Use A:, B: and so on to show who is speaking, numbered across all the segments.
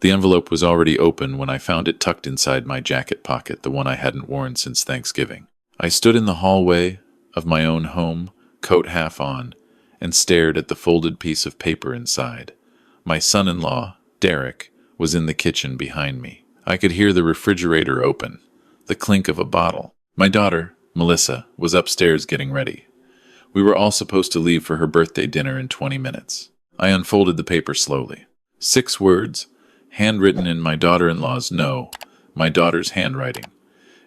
A: The envelope was already open when I found it tucked inside my jacket pocket, the one I hadn't worn since Thanksgiving. I stood in the hallway of my own home, coat half on, and stared at the folded piece of paper inside. My son-in-law, Derek, was in the kitchen behind me. I could hear the refrigerator open, the clink of a bottle. My daughter, Melissa, was upstairs getting ready. We were all supposed to leave for her birthday dinner in 20 minutes. I unfolded the paper slowly. 6 words, handwritten in my daughter-in-law's my daughter's handwriting.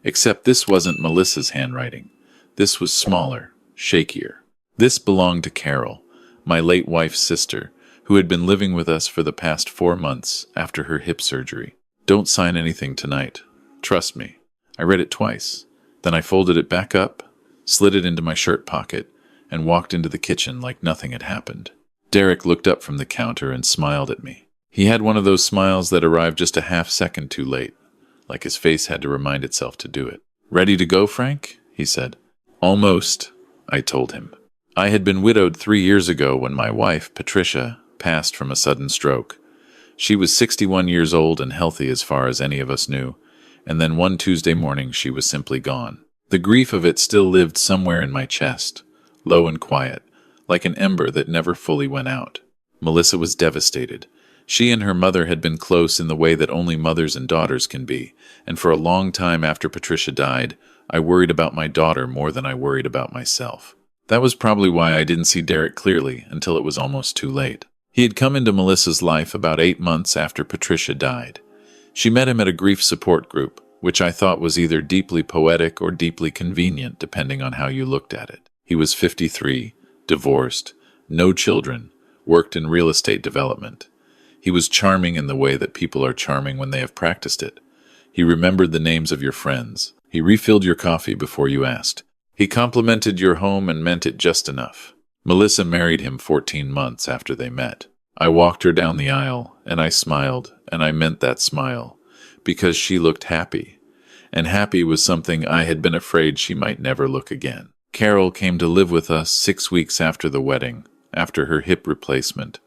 A: Except this wasn't Melissa's handwriting. This was smaller, shakier. This belonged to Carol, my late wife's sister, who had been living with us for the past 4 months after her hip surgery. Don't sign anything tonight. Trust me. I read it twice. Then I folded it back up, slid it into my shirt pocket, and walked into the kitchen like nothing had happened. Derek looked up from the counter and smiled at me. He had one of those smiles that arrived just a half-second too late, like his face had to remind itself to do it. "Ready to go, Frank?" he said. "Almost," I told him. I had been widowed 3 years ago when my wife, Patricia, passed from a sudden stroke. She was 61 years old and healthy as far as any of us knew, and then one Tuesday morning she was simply gone. The grief of it still lived somewhere in my chest, low and quiet, like an ember that never fully went out. Melissa was devastated. She and her mother had been close in the way that only mothers and daughters can be, and for a long time after Patricia died, I worried about my daughter more than I worried about myself. That was probably why I didn't see Derek clearly until it was almost too late. He had come into Melissa's life about 8 months after Patricia died. She met him at a grief support group, which I thought was either deeply poetic or deeply convenient, depending on how you looked at it. He was 53, divorced, no children, worked in real estate development. He was charming in the way that people are charming when they have practiced it. He remembered the names of your friends. He refilled your coffee before you asked. He complimented your home and meant it just enough. Melissa married him 14 months after they met. I walked her down the aisle, and I smiled, and I meant that smile, because she looked happy. And happy was something I had been afraid she might never look again. Carol came to live with us 6 weeks after the wedding, after her hip replacement.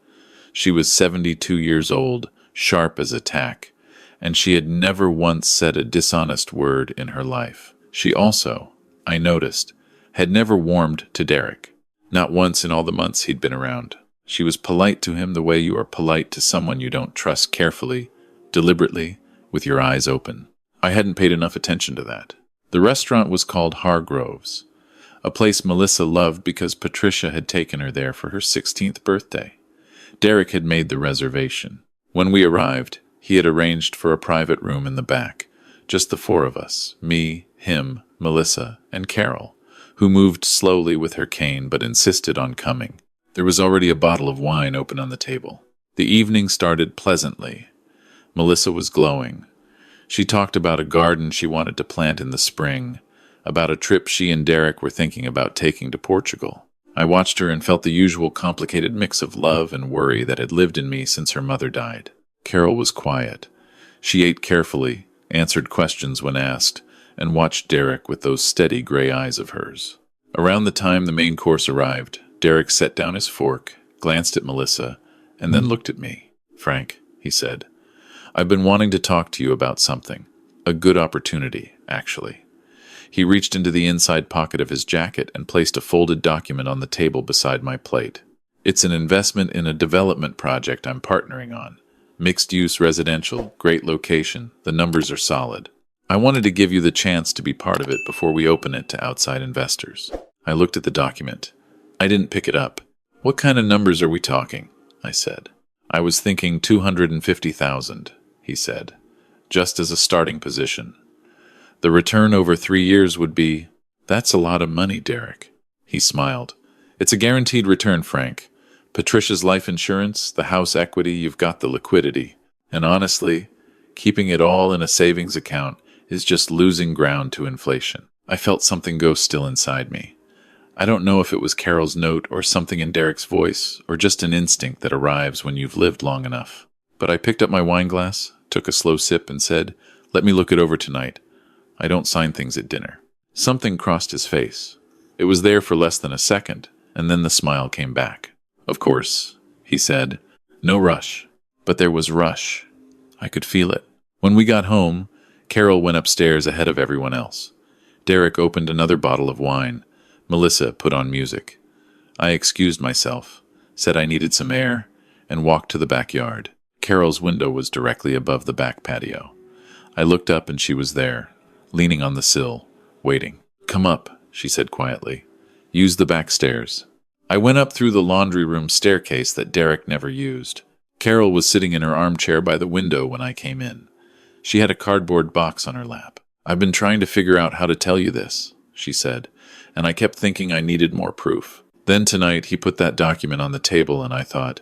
A: She was 72 years old, sharp as a tack, and she had never once said a dishonest word in her life. She also, I noticed, had never warmed to Derek. Not once in all the months he'd been around. She was polite to him the way you are polite to someone you don't trust, carefully, deliberately, with your eyes open. I hadn't paid enough attention to that. The restaurant was called Hargrove's, a place Melissa loved because Patricia had taken her there for her 16th birthday. Derek had made the reservation. When we arrived, he had arranged for a private room in the back, just the 4 of us, me, him, Melissa, and Carol, who moved slowly with her cane but insisted on coming. There was already a bottle of wine open on the table. The evening started pleasantly. Melissa was glowing. She talked about a garden she wanted to plant in the spring, about a trip she and Derek were thinking about taking to Portugal. I watched her and felt the usual complicated mix of love and worry that had lived in me since her mother died. Carol was quiet. She ate carefully, answered questions when asked, and watched Derek with those steady gray eyes of hers. Around the time the main course arrived, Derek set down his fork, glanced at Melissa, and then looked at me. "Frank," he said, "I've been wanting to talk to you about something. A good opportunity, actually." He reached into the inside pocket of his jacket and placed a folded document on the table beside my plate. "It's an investment in a development project I'm partnering on. Mixed-use residential, great location, the numbers are solid. I wanted to give you the chance to be part of it before we open it to outside investors." I looked at the document. I didn't pick it up. "What kind of numbers are we talking?" I said. "I was thinking 250,000, he said, "just as a starting position. The return over 3 years would be—" "That's a lot of money, Derek." He smiled. "It's a guaranteed return, Frank. Patricia's life insurance, the house equity, you've got the liquidity. And honestly, keeping it all in a savings account is just losing ground to inflation." I felt something go still inside me. I don't know if it was Carol's note or something in Derek's voice, or just an instinct that arrives when you've lived long enough. But I picked up my wine glass, took a slow sip, and said, "Let me look it over tonight. I don't sign things at dinner." Something crossed his face. It was there for less than a second, and then the smile came back. "Of course," he said. "No rush." But there was rush. I could feel it. When we got home, Carol went upstairs ahead of everyone else. Derek opened another bottle of wine. Melissa put on music. I excused myself, said I needed some air, and walked to the backyard. Carol's window was directly above the back patio. I looked up and she was there, leaning on the sill, waiting. "Come up," she said quietly. "Use the back stairs." I went up through the laundry room staircase that Derek never used. Carol was sitting in her armchair by the window when I came in. She had a cardboard box on her lap. "I've been trying to figure out how to tell you this," she said, and I kept thinking I needed more proof. Then tonight he put that document on the table and I thought,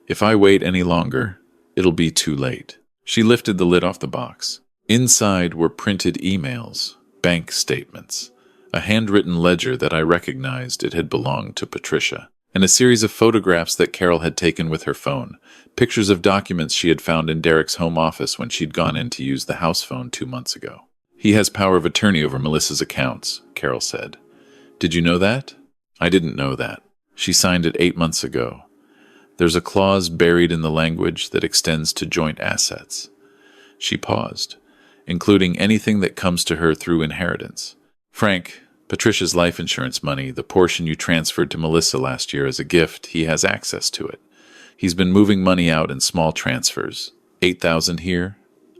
A: if I wait any longer, it'll be too late. She lifted the lid off the box. Inside were printed emails, bank statements, a handwritten ledger that I recognized it had belonged to Patricia, and a series of photographs that Carol had taken with her phone, pictures of documents she had found in Derek's home office when she'd gone in to use the house phone 2 months ago. "He has power of attorney over Melissa's accounts," Carol said. "Did you know that?" I didn't know that. She signed it 8 months ago. There's a clause buried in the language that extends to joint assets. She paused, including anything that comes to her through inheritance. "Frank, Patricia's life insurance money, the portion you transferred to Melissa last year as a gift, he has access to it. He's been moving money out in small transfers. 8,000 here,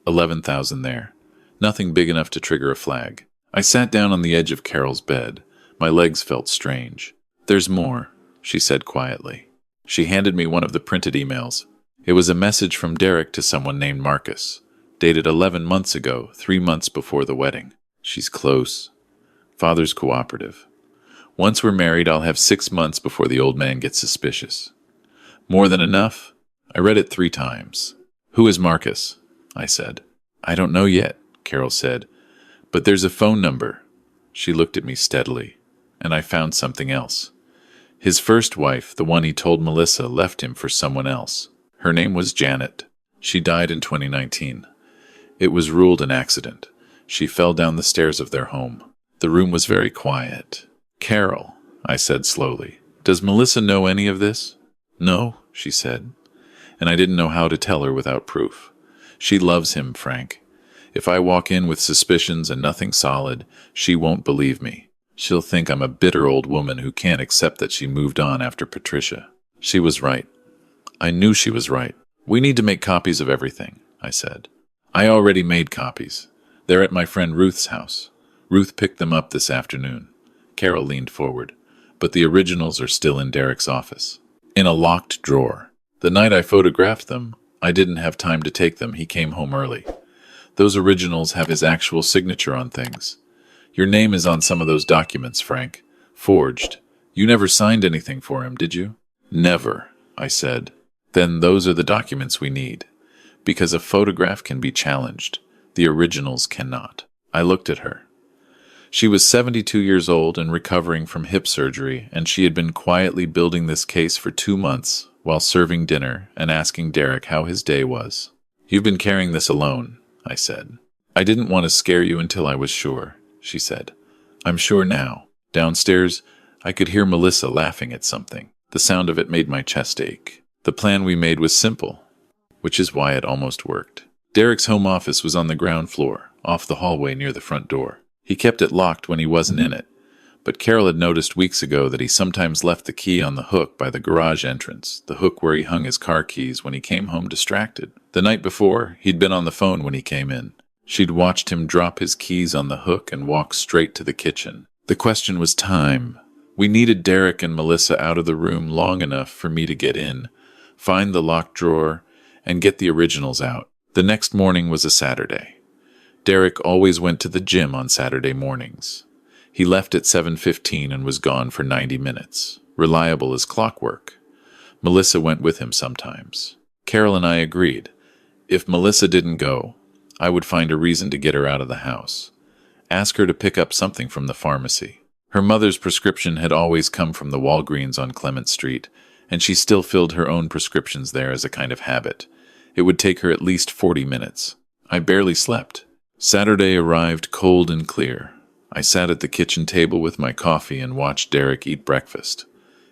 A: 11,000 there. Nothing big enough to trigger a flag." I sat down on the edge of Carol's bed. My legs felt strange. "There's more," she said quietly. She handed me one of the printed emails. It was a message from Derek to someone named Marcus, dated 11 months ago, 3 months before the wedding. "She's close. Father's cooperative. Once we're married, I'll have 6 months before the old man gets suspicious." "More than enough?" I read it 3 times. "Who is Marcus?" I said. "I don't know yet," Carol said, "but there's a phone number." She looked at me steadily, and I found something else. His first wife, the one he told Melissa, left him for someone else. Her name was Janet. She died in 2019. It was ruled an accident. She fell down the stairs of their home. The room was very quiet. "Carol," I said slowly, "does Melissa know any of this?" "No," she said, and I didn't know how to tell her without proof. "She loves him, Frank. If I walk in with suspicions and nothing solid, she won't believe me. She'll think I'm a bitter old woman who can't accept that she moved on after Patricia." She was right. I knew she was right. "We need to make copies of everything," I said. "I already made copies. They're at my friend Ruth's house. Ruth picked them up this afternoon." Carol leaned forward. "But the originals are still in Derek's office, in a locked drawer. The night I photographed them, I didn't have time to take them. He came home early. Those originals have his actual signature on things. Your name is on some of those documents, Frank. Forged. You never signed anything for him, did you?" "Never," I said. "Then those are the documents we need. Because a photograph can be challenged. The originals cannot." I looked at her. She was 72 years old and recovering from hip surgery, and she had been quietly building this case for 2 months while serving dinner and asking Derek how his day was. "You've been carrying this alone," I said. "I didn't want to scare you until I was sure," she said. "I'm sure now." Downstairs, I could hear Melissa laughing at something. The sound of it made my chest ache. The plan we made was simple, which is why it almost worked. Derek's home office was on the ground floor, off the hallway near the front door. He kept it locked when he wasn't in it, but Carol had noticed weeks ago that he sometimes left the key on the hook by the garage entrance, the hook where he hung his car keys when he came home distracted. The night before, he'd been on the phone when he came in. She'd watched him drop his keys on the hook and walk straight to the kitchen. The question was time. We needed Derek and Melissa out of the room long enough for me to get in, find the locked drawer, and get the originals out. The next morning was a Saturday. Derek always went to the gym on Saturday mornings. He left at 7:15 and was gone for 90 minutes, reliable as clockwork. Melissa went with him sometimes. Carol and I agreed. If Melissa didn't go, I would find a reason to get her out of the house. Ask her to pick up something from the pharmacy. Her mother's prescription had always come from the Walgreens on Clement Street, and she still filled her own prescriptions there as a kind of habit. It would take her at least 40 minutes. I barely slept. Saturday arrived cold and clear. I sat at the kitchen table with my coffee and watched Derek eat breakfast.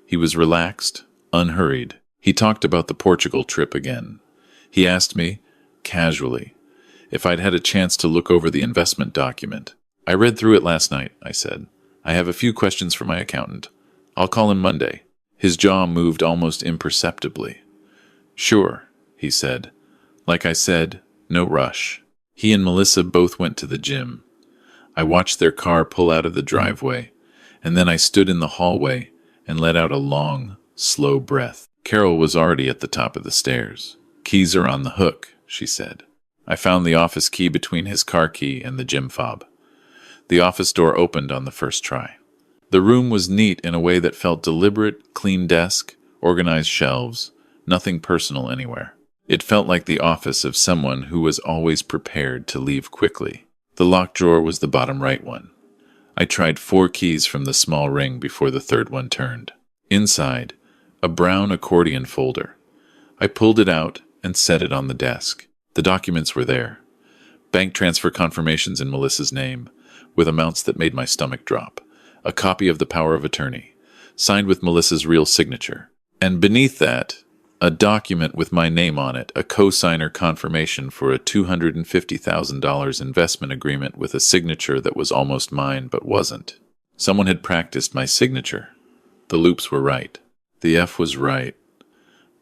A: He was relaxed, unhurried. He talked about the Portugal trip again. He asked me, casually, if I'd had a chance to look over the investment document. I read through it last night, I said. I have a few questions for my accountant. I'll call him Monday. His jaw moved almost imperceptibly. Sure, he said. Like I said, no rush. He and Melissa both went to the gym. I watched their car pull out of the driveway, and then I stood in the hallway and let out a long, slow breath. Carol was already at the top of the stairs. Keys are on the hook, she said. I found the office key between his car key and the gym fob. The office door opened on the first try. The room was neat in a way that felt deliberate, clean desk, organized shelves, nothing personal anywhere. It felt like the office of someone who was always prepared to leave quickly. The locked drawer was the bottom right one. I tried 4 keys from the small ring before the third one turned. Inside, a brown accordion folder. I pulled it out and set it on the desk. The documents were there. Bank transfer confirmations in Melissa's name, with amounts that made my stomach drop. A copy of the power of attorney, signed with Melissa's real signature. And beneath that, a document with my name on it, a co-signer confirmation for a $250,000 investment agreement with a signature that was almost mine but wasn't. Someone had practiced my signature. The loops were right. The F was right.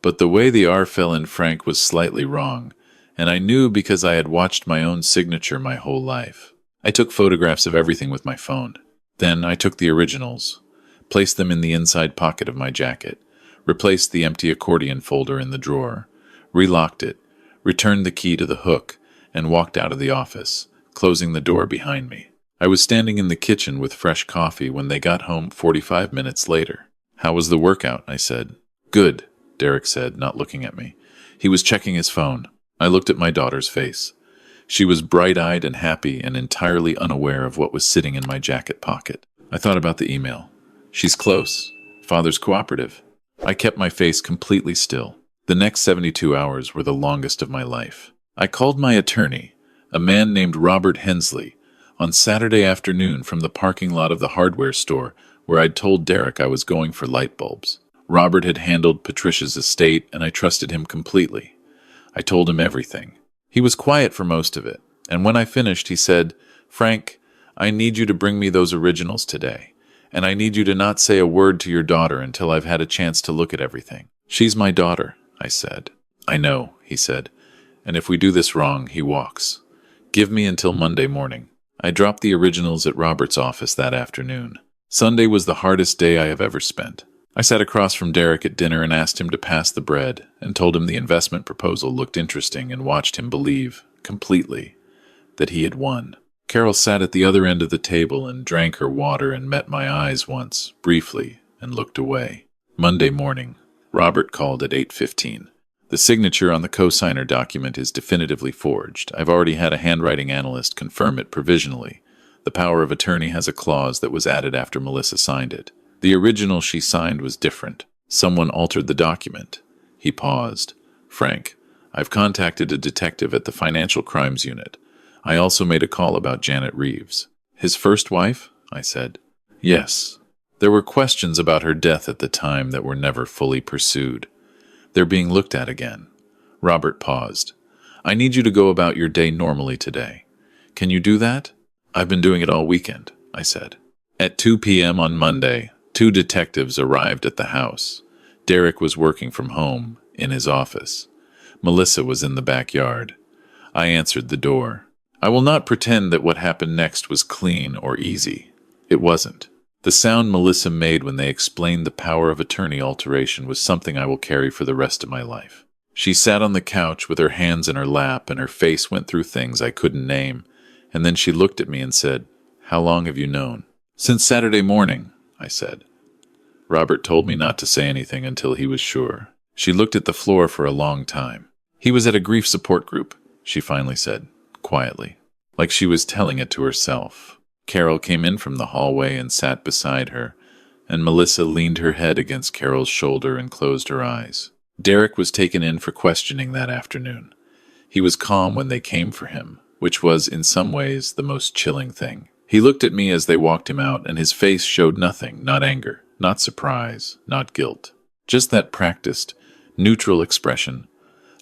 A: But the way the R fell in Frank was slightly wrong, and I knew because I had watched my own signature my whole life. I took photographs of everything with my phone. Then I took the originals, placed them in the inside pocket of my jacket, replaced the empty accordion folder in the drawer, relocked it, returned the key to the hook, and walked out of the office, closing the door behind me. I was standing in the kitchen with fresh coffee when they got home 45 minutes later. How was the workout? I said. Good, Derek said, not looking at me. He was checking his phone. I looked at my daughter's face. She was bright-eyed and happy and entirely unaware of what was sitting in my jacket pocket. I thought about the email. She's close. Father's cooperative. I kept my face completely still. The next 72 hours were the longest of my life. I called my attorney, a man named Robert Hensley, on Saturday afternoon from the parking lot of the hardware store where I'd told Derek I was going for light bulbs. Robert had handled Patricia's estate, and I trusted him completely. I told him everything. He was quiet for most of it, and when I finished, he said, Frank, I need you to bring me those originals today, and I need you to not say a word to your daughter until I've had a chance to look at everything. She's my daughter, I said. I know, he said, and if we do this wrong, he walks. Give me until Monday morning. I dropped the originals at Robert's office that afternoon. Sunday was the hardest day I have ever spent. I sat across from Derek at dinner and asked him to pass the bread, and told him the investment proposal looked interesting and watched him believe, completely, that he had won. Carol sat at the other end of the table and drank her water and met my eyes once, briefly, and looked away. Monday morning, Robert called at 8:15. The signature on the co-signer document is definitively forged. I've already had a handwriting analyst confirm it provisionally. The power of attorney has a clause that was added after Melissa signed it. The original she signed was different. Someone altered the document. He paused. Frank, I've contacted a detective at the Financial Crimes Unit. I also made a call about Janet Reeves. His first wife? I said. Yes. There were questions about her death at the time that were never fully pursued. They're being looked at again. Robert paused. I need you to go about your day normally today. Can you do that? I've been doing it all weekend, I said. At 2 p.m. on Monday, 2 detectives arrived at the house. Derek was working from home, in his office. Melissa was in the backyard. I answered the door. I will not pretend that what happened next was clean or easy. It wasn't. The sound Melissa made when they explained the power of attorney alteration was something I will carry for the rest of my life. She sat on the couch with her hands in her lap, and her face went through things I couldn't name, and then she looked at me and said, How long have you known? Since Saturday morning, I said. Robert told me not to say anything until he was sure. She looked at the floor for a long time. He was at a grief support group, she finally said, quietly, like she was telling it to herself. Carol came in from the hallway and sat beside her, and Melissa leaned her head against Carol's shoulder and closed her eyes. Derek was taken in for questioning that afternoon. He was calm when they came for him, which was, in some ways, the most chilling thing. He looked at me as they walked him out, and his face showed nothing, not anger, not surprise, not guilt. Just that practiced, neutral expression,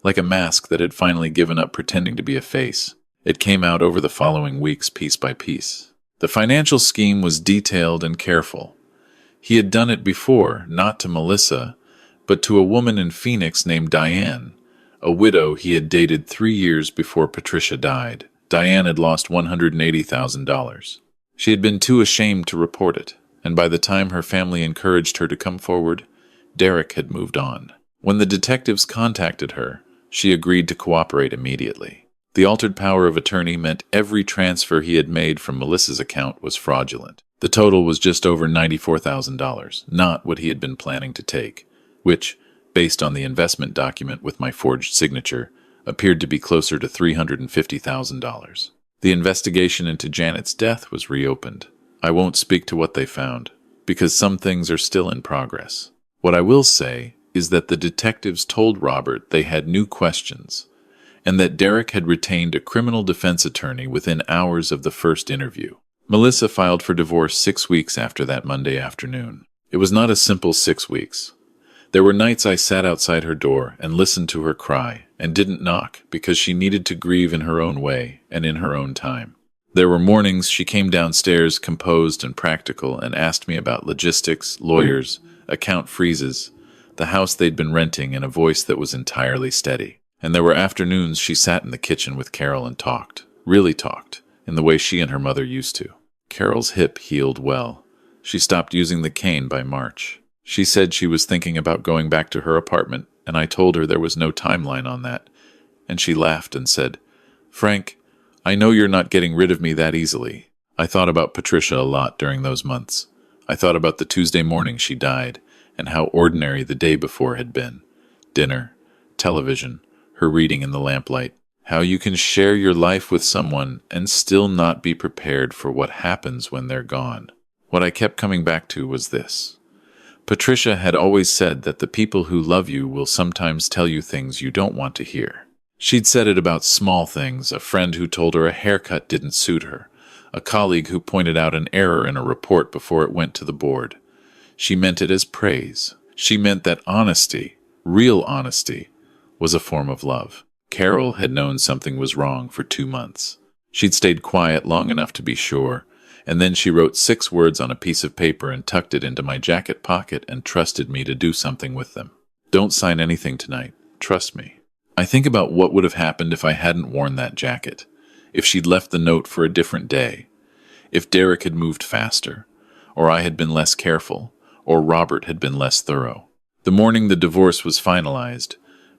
A: like a mask that had finally given up pretending to be a face. It came out over the following weeks piece by piece. The financial scheme was detailed and careful. He had done it before, not to Melissa, but to a woman in Phoenix named Diane, a widow he had dated 3 years before Patricia died. Diane had lost $180,000. She had been too ashamed to report it, and by the time her family encouraged her to come forward, Derek had moved on. When the detectives contacted her, she agreed to cooperate immediately. The altered power of attorney meant every transfer he had made from Melissa's account was fraudulent. The total was just over $94,000, not what he had been planning to take, which, based on the investment document with my forged signature, appeared to be closer to $350,000. The investigation into Janet's death was reopened. I won't speak to what they found, because some things are still in progress. What I will say is that the detectives told Robert they had new questions, and that Derek had retained a criminal defense attorney within hours of the first interview. Melissa filed for divorce 6 weeks after that Monday afternoon. It was not a simple 6 weeks. There were nights I sat outside her door and listened to her cry and didn't knock because she needed to grieve in her own way and in her own time. There were mornings she came downstairs composed and practical and asked me about logistics, lawyers, account freezes, the house they'd been renting in a voice that was entirely steady. And there were afternoons she sat in the kitchen with Carol and talked, really talked, in the way she and her mother used to. Carol's hip healed well. She stopped using the cane by March. She said she was thinking about going back to her apartment, and I told her there was no timeline on that. And she laughed and said, "Frank, I know you're not getting rid of me that easily." I thought about Patricia a lot during those months. I thought about the Tuesday morning she died, and how ordinary the day before had been. Dinner, television, her reading in the lamplight. How you can share your life with someone and still not be prepared for what happens when they're gone. What I kept coming back to was this. Patricia had always said that the people who love you will sometimes tell you things you don't want to hear. She'd said it about small things, a friend who told her a haircut didn't suit her, a colleague who pointed out an error in a report before it went to the board. She meant it as praise. She meant that honesty, real honesty, was a form of love. Carol had known something was wrong for 2 months. She'd stayed quiet long enough to be sure, and then she wrote 6 words on a piece of paper and tucked it into my jacket pocket and trusted me to do something with them. "Don't sign anything tonight. Trust me." I think about what would have happened if I hadn't worn that jacket, if she'd left the note for a different day, if Derek had moved faster, or I had been less careful, or Robert had been less thorough. The morning the divorce was finalized,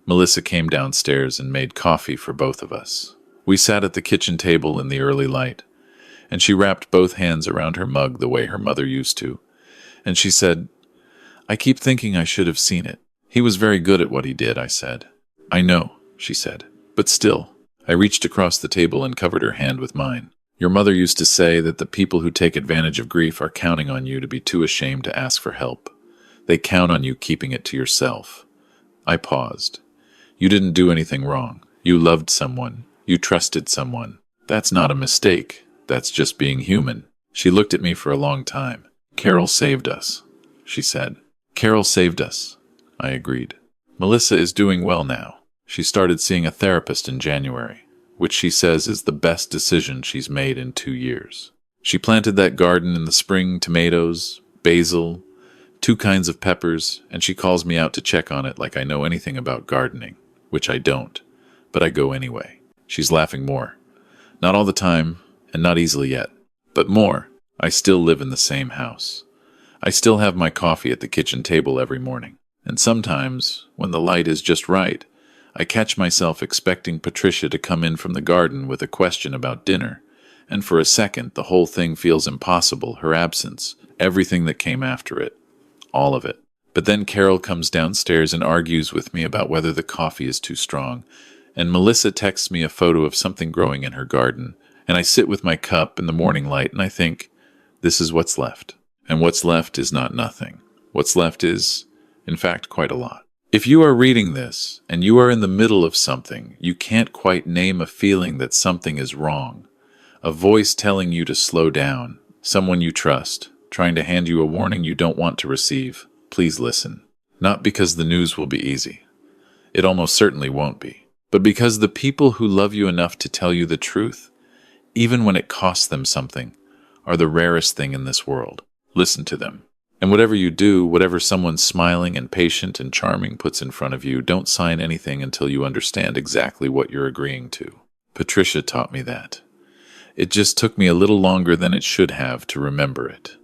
A: Melissa came downstairs and made coffee for both of us. We sat at the kitchen table in the early light, and she wrapped both hands around her mug the way her mother used to, and she said, "I keep thinking I should have seen it." "He was very good at what he did," I said. "I know," she said, "but still." I reached across the table and covered her hand with mine. "Your mother used to say that the people who take advantage of grief are counting on you to be too ashamed to ask for help. They count on you keeping it to yourself." I paused. "You didn't do anything wrong. You loved someone. You trusted someone. That's not a mistake. That's just being human." She looked at me for a long time. "Carol saved us," she said. "Carol saved us," I agreed. "Melissa is doing well now. She started seeing a therapist in January, which she says is the best decision she's made in 2 years. She planted that garden in the spring, tomatoes, basil, 2 kinds of peppers, and she calls me out to check on it like I know anything about gardening, which I don't, but I go anyway." She's laughing more. "Not all the time, and not easily yet, but more. I still live in the same house. I still have my coffee at the kitchen table every morning. And sometimes, when the light is just right, I catch myself expecting Patricia to come in from the garden with a question about dinner, and for a second the whole thing feels impossible, her absence, everything that came after it, all of it. But then Carol comes downstairs and argues with me about whether the coffee is too strong, and Melissa texts me a photo of something growing in her garden, and I sit with my cup in the morning light and I think, this is what's left. And what's left is not nothing. What's left is, in fact, quite a lot. If you are reading this, and you are in the middle of something, you can't quite name a feeling that something is wrong, a voice telling you to slow down, someone you trust, trying to hand you a warning you don't want to receive, please listen. Not because the news will be easy. It almost certainly won't be. But because the people who love you enough to tell you the truth, even when it costs them something, are the rarest thing in this world. Listen to them. And whatever you do, whatever someone smiling and patient and charming puts in front of you, don't sign anything until you understand exactly what you're agreeing to. Patricia taught me that. It just took me a little longer than it should have to remember it.